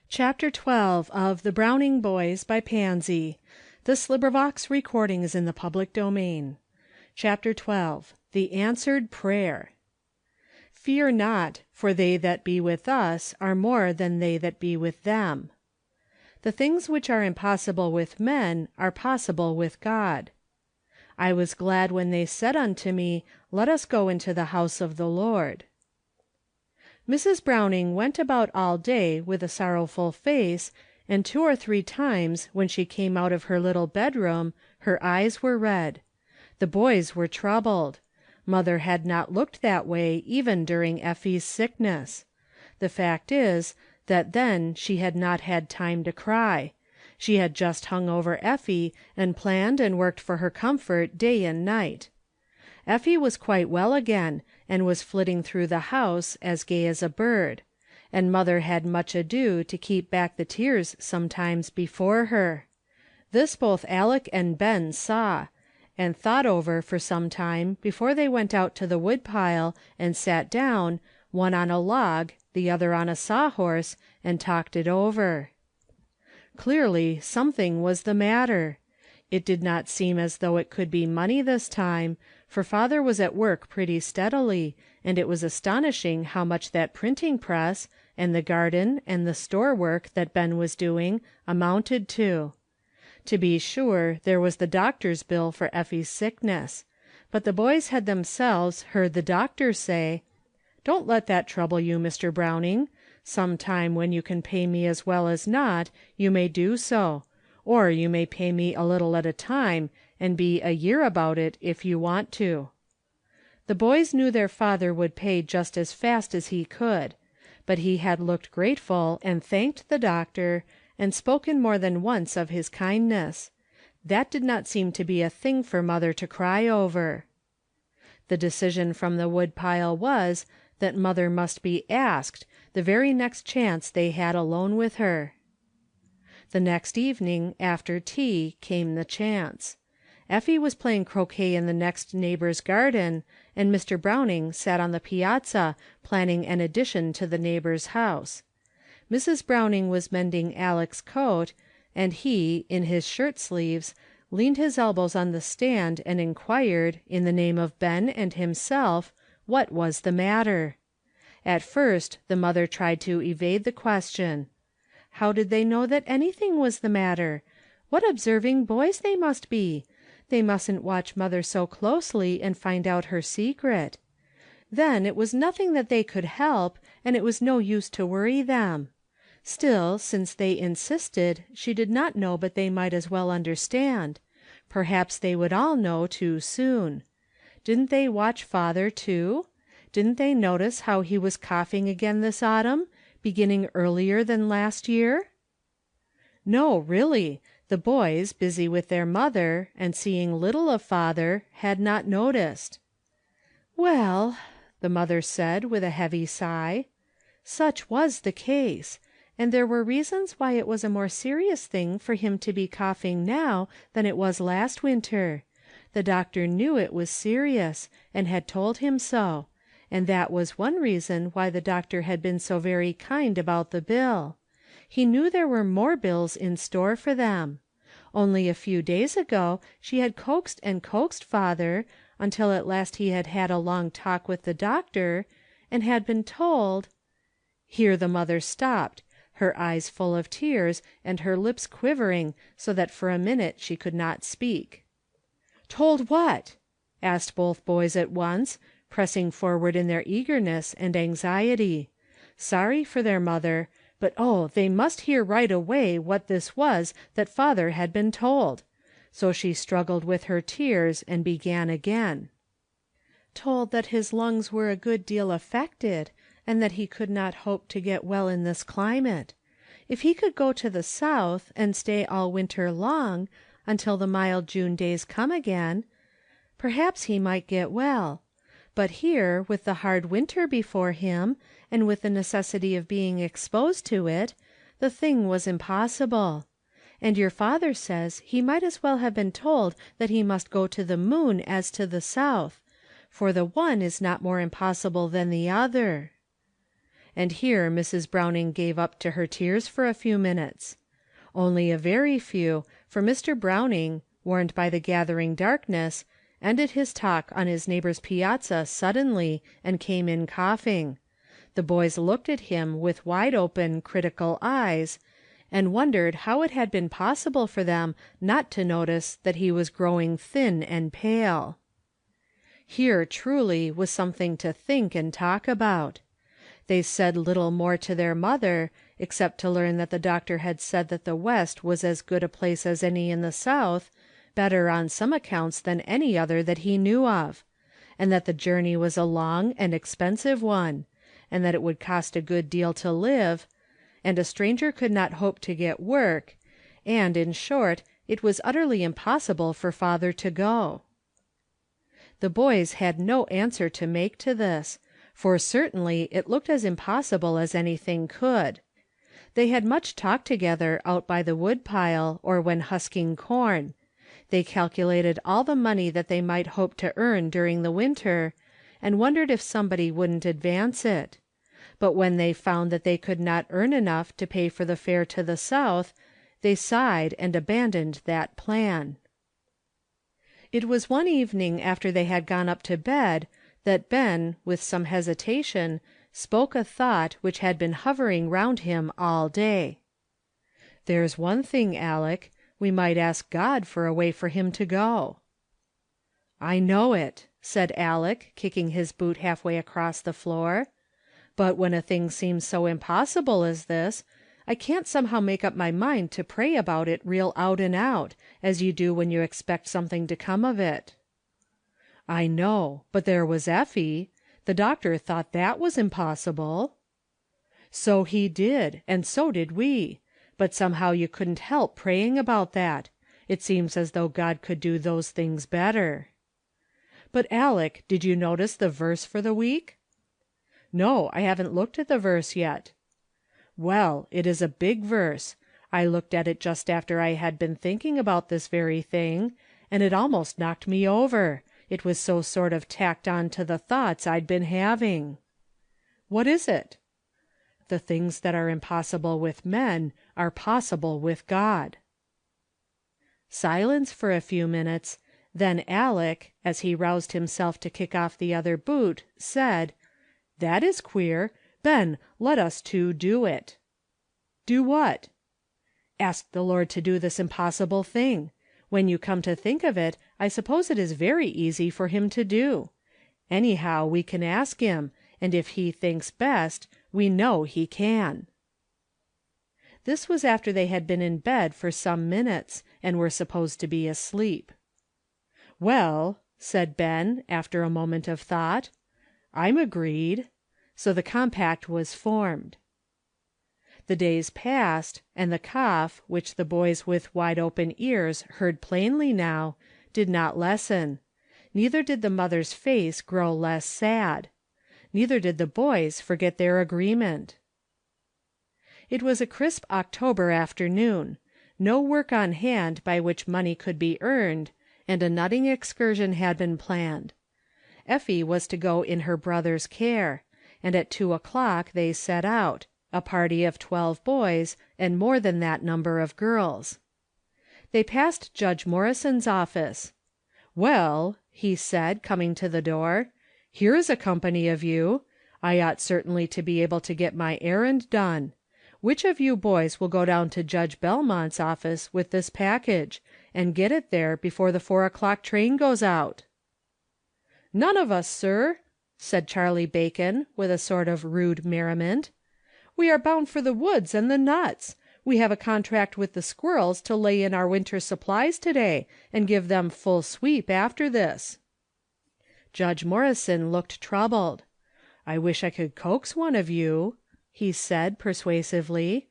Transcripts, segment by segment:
Chapter 12 of The Browning Boys by Pansy. Chapter 12 The Answered Prayer. Fear not, for they that be with us are more than they that be with them. The things which are impossible with men are possible with God. I was glad when they said unto me, Let us go into the house of the Lord. Mrs. Browning went about all day with a sorrowful face, and 2 or 3 times when she came out of her little bedroom, her eyes were red. The boys were troubled. Mother had not looked that way even during Effie's sickness. The fact is, that then she had not had time to cry. She had just hung over Effie and planned and worked for her comfort day and night. Effie was quite well again, and was flitting through the house as gay as a bird, and mother had much ado to keep back the tears sometimes before her. This both Aleck and Ben saw, and thought over for some time before they went out to the woodpile and sat down, one on a log, the other on a sawhorse, and talked it over. Clearly something was the matter. It did not seem as though it could be money this time, for father was at work pretty steadily, and it was astonishing how much that printing press, and the garden, and the store work that Ben was doing, amounted to. To be sure, there was the doctor's bill for Effie's sickness, but the boys had themselves heard the doctor say, "Don't let that trouble you, Mr. Browning. Some time when you can pay me as well as not, you may do so. Or you may pay me a little at a time, and be a year about it if you want to." The boys knew their father would pay just as fast as he could, but he had looked grateful and thanked the doctor, and spoken more than once of his kindness. That did not seem to be a thing for mother to cry over. The decision from the woodpile was, that mother must be asked the very next chance they had alone with her. The next evening, after tea, came the chance. Effie was playing croquet in the next neighbor's garden, and Mr. Browning sat on the piazza planning an addition to the neighbor's house. Mrs. Browning was mending Aleck's coat, and he, in his shirt sleeves, leaned his elbows on the stand and inquired, in the name of Ben and himself, what was the matter. At first the mother tried to evade the question. How did they know that anything was the matter? What observing boys they must be! They mustn't watch mother so closely and find out her secret. Then it was nothing that they could help, and it was no use to worry them. Still, since they insisted, she did not know but they might as well understand. Perhaps they would all know too soon. Didn't they watch father too? Didn't they notice how he was coughing again this autumn, beginning earlier than last year? No, really, the boys, busy with their mother, and seeing little of father, had not noticed. "Well," the mother said with a heavy sigh, "such was the case, and there were reasons why it was a more serious thing for him to be coughing now than it was last winter. The doctor knew it was serious, and had told him so, and that was one reason why the doctor had been so very kind about the bill. He knew there were more bills in store for them. Only a few days ago she had coaxed and coaxed father, until at last he had had a long talk with the doctor, and had been told—" Here the mother stopped, her eyes full of tears, and her lips quivering so that for a minute she could not speak. "Told what?" asked both boys at once, pressing forward in their eagerness and anxiety. Sorry for their mother, but oh, they must hear right away what this was that father had been told. So she struggled with her tears and began again. "Told that his lungs were a good deal affected, and that he could not hope to get well in this climate. If he could go to the South and stay all winter long, until the mild June days come again, perhaps he might get well. But here, with the hard winter before him, and with the necessity of being exposed to it, the thing was impossible. And your father says he might as well have been told that he must go to the moon as to the South, for the one is not more impossible than the other." and here Mrs. Browning gave up to her tears for a few minutes. Only a very few, for Mr. Browning, warned by the gathering darkness, ended his talk on his neighbor's piazza suddenly and came in coughing. The boys looked at him with wide-open, critical eyes, and wondered how it had been possible for them not to notice that he was growing thin and pale. Here truly was something to think and talk about. They said little more to their mother, except to learn that the doctor had said that the West was as good a place as any in the South, better on some accounts than any other that he knew of, and that the journey was a long and expensive one, and that it would cost a good deal to live, and a stranger could not hope to get work, and, in short, it was utterly impossible for father to go. The boys had no answer to make to this, for certainly it looked as impossible as anything could. They had much talk together out by the wood-pile, or when husking corn. They calculated all the money that they might hope to earn during the winter, and wondered if somebody wouldn't advance it. But when they found that they could not earn enough to pay for the fare to the South, they sighed and abandoned that plan. It was one evening after they had gone up to bed that Ben, with some hesitation, spoke a thought which had been hovering round him all day. "There's one thing, Aleck, we might ask God for a way for him to go." "I know it," said Aleck, kicking his boot halfway across the floor. "But when a thing seems so impossible as this, I can't somehow make up my mind to pray about it real out and out, as you do when you expect something to come of it." "I know, but there was Effie. The doctor thought that was impossible." "So he did, and so did we. But somehow you couldn't help praying about that. It seems as though God could do those things better." "But, Aleck, did you notice the verse for the week?" "No, I haven't looked at the verse yet." "Well, it is a big verse. I looked at it just after I had been thinking about this very thing, and it almost knocked me over. It was so sort of tacked on to the thoughts I'd been having." "What is it?" "The things that are impossible with men are possible with God." Silence for a few minutes, then Aleck, as he roused himself to kick off the other boot, said, "That is queer. Ben, let us two do it." "Do what?" "Ask the Lord to do this impossible thing. When you come to think of it, I suppose it is very easy for him to do. Anyhow, we can ask him, and if he thinks best, we know he can." This was after they had been in bed for some minutes, and were supposed to be asleep. "Well," said Ben, after a moment of thought, "I'm agreed." So the compact was formed. The days passed, and the cough, which the boys with wide-open ears heard plainly now, did not lessen. Neither did the mother's face grow less sad. Neither did the boys forget their agreement. It was a crisp October afternoon. No work on hand by which money could be earned, and a nutting excursion had been planned. Effie was to go in her brother's care, and at 2:00 they set out, a party of 12 boys, and more than that number of girls. They passed Judge Morrison's office. "Well," he said, coming to the door, "here is a company of you. I ought certainly to be able to get my errand done. Which of you boys will go down to Judge Belmont's office with this package, and get it there before the 4:00 train goes out?" "None of us, sir," said Charlie Bacon, with a sort of rude merriment. "We are bound for the woods and the nuts. We have a contract with the squirrels to lay in our winter supplies today, and give them full sweep after this." Judge Morrison looked troubled. "I wish I could coax one of you," he said persuasively.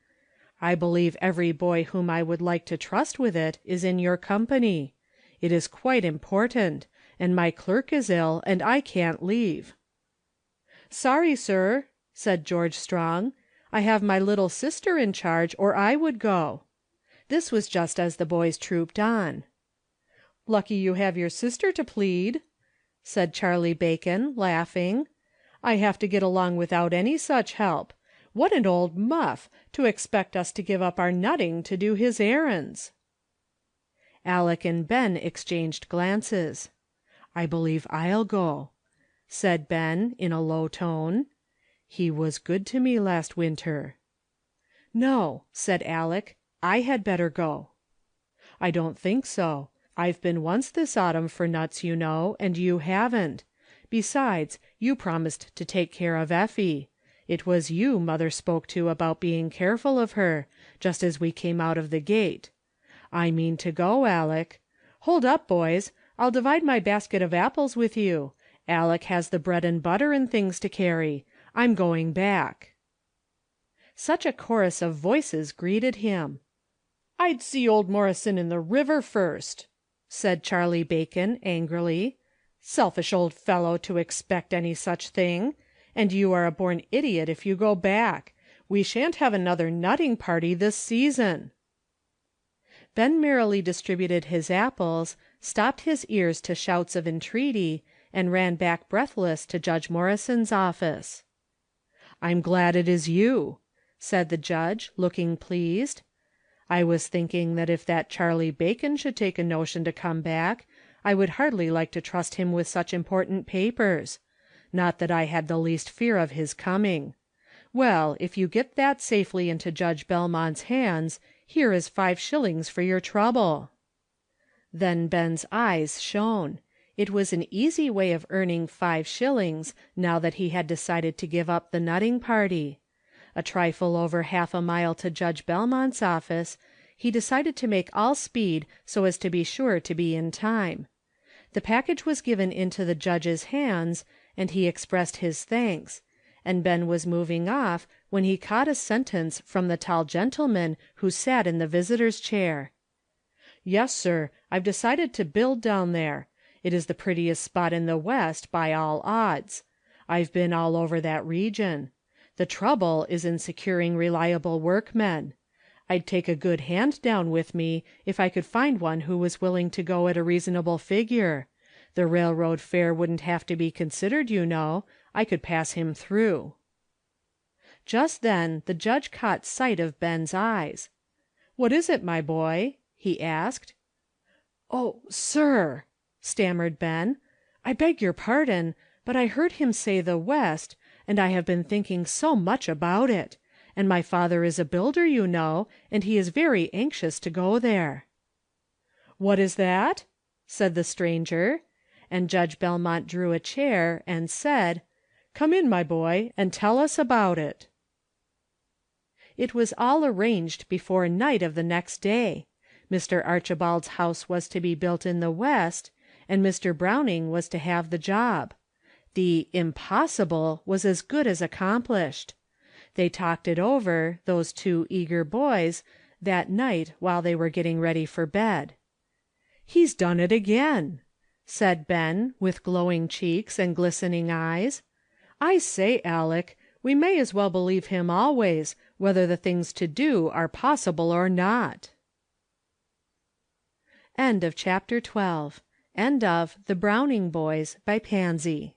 "I believe every boy whom I would like to trust with it is in your company. It is quite important, and my clerk is ill, and I can't leave." "Sorry, sir," said George Strong. "I have my little sister in charge, or I would go." This was just as the boys trooped on. "Lucky you have your sister to plead," said Charlie Bacon, laughing. "I have to get along without any such help. What an old muff, to expect us to give up our nutting to do his errands!" Aleck and Ben exchanged glances. "I believe I'll go," said Ben, in a low tone. "He was good to me last winter." "No," said Aleck, "I had better go." "I don't think so. I've been once this autumn for nuts, you know, and you haven't. Besides, you promised to take care of Effie. It was you mother spoke to about being careful of her, just as we came out of the gate. I mean to go, Aleck. Hold up, boys, I'll divide my basket of apples with you. Aleck has the bread and butter and things to carry. I'm going back." Such a chorus of voices greeted him. "I'd see old Morrison in the river first," said Charlie Bacon, angrily. "Selfish old fellow to expect any such thing. And you are a born idiot if you go back. We shan't have another nutting party this season." Ben merrily distributed his apples, stopped his ears to shouts of entreaty, and ran back breathless to Judge Morrison's office. "I'm glad it is you," said the judge, looking pleased. "I was thinking that if that Charlie Bacon should take a notion to come back, I would hardly like to trust him with such important papers. Not that I had the least fear of his coming. Well, if you get that safely into Judge Belmont's hands, here is 5 shillings for your trouble." Then Ben's eyes shone. It was an easy way of earning 5 shillings, now that he had decided to give up the nutting party. A trifle over half a mile to Judge Belmont's office, he decided to make all speed so as to be sure to be in time. The package was given into the judge's hands, and he expressed his thanks, and Ben was moving off when he caught a sentence from the tall gentleman who sat in the visitor's chair. "Yes, sir, I've decided to build down there. It is the prettiest spot in the West, by all odds. I've been all over that region. The trouble is in securing reliable workmen. I'd take a good hand down with me if I could find one who was willing to go at a reasonable figure. The railroad fare wouldn't have to be considered, you know. I could pass him through." Just then the judge caught sight of Ben's eyes. "What is it, my boy?" he asked. "Oh, sir," stammered Ben, "I beg your pardon, but I heard him say the West, and I have been thinking so much about it. And my father is a builder, you know, and he is very anxious to go there." "What is that?" said the stranger, and Judge Belmont drew a chair, and said, "Come in, my boy, and tell us about it." It was all arranged before night of the next day. Mr. Archibald's house was to be built in the West, and Mr. Browning was to have the job. The impossible was as good as accomplished. They talked it over, those 2 eager boys, that night while they were getting ready for bed. "He's done it again," said Ben, with glowing cheeks and glistening eyes. "I say, Aleck, we may as well believe him always, whether the things to do are possible or not." End of Chapter 12. End of The Browning Boys, by Pansy.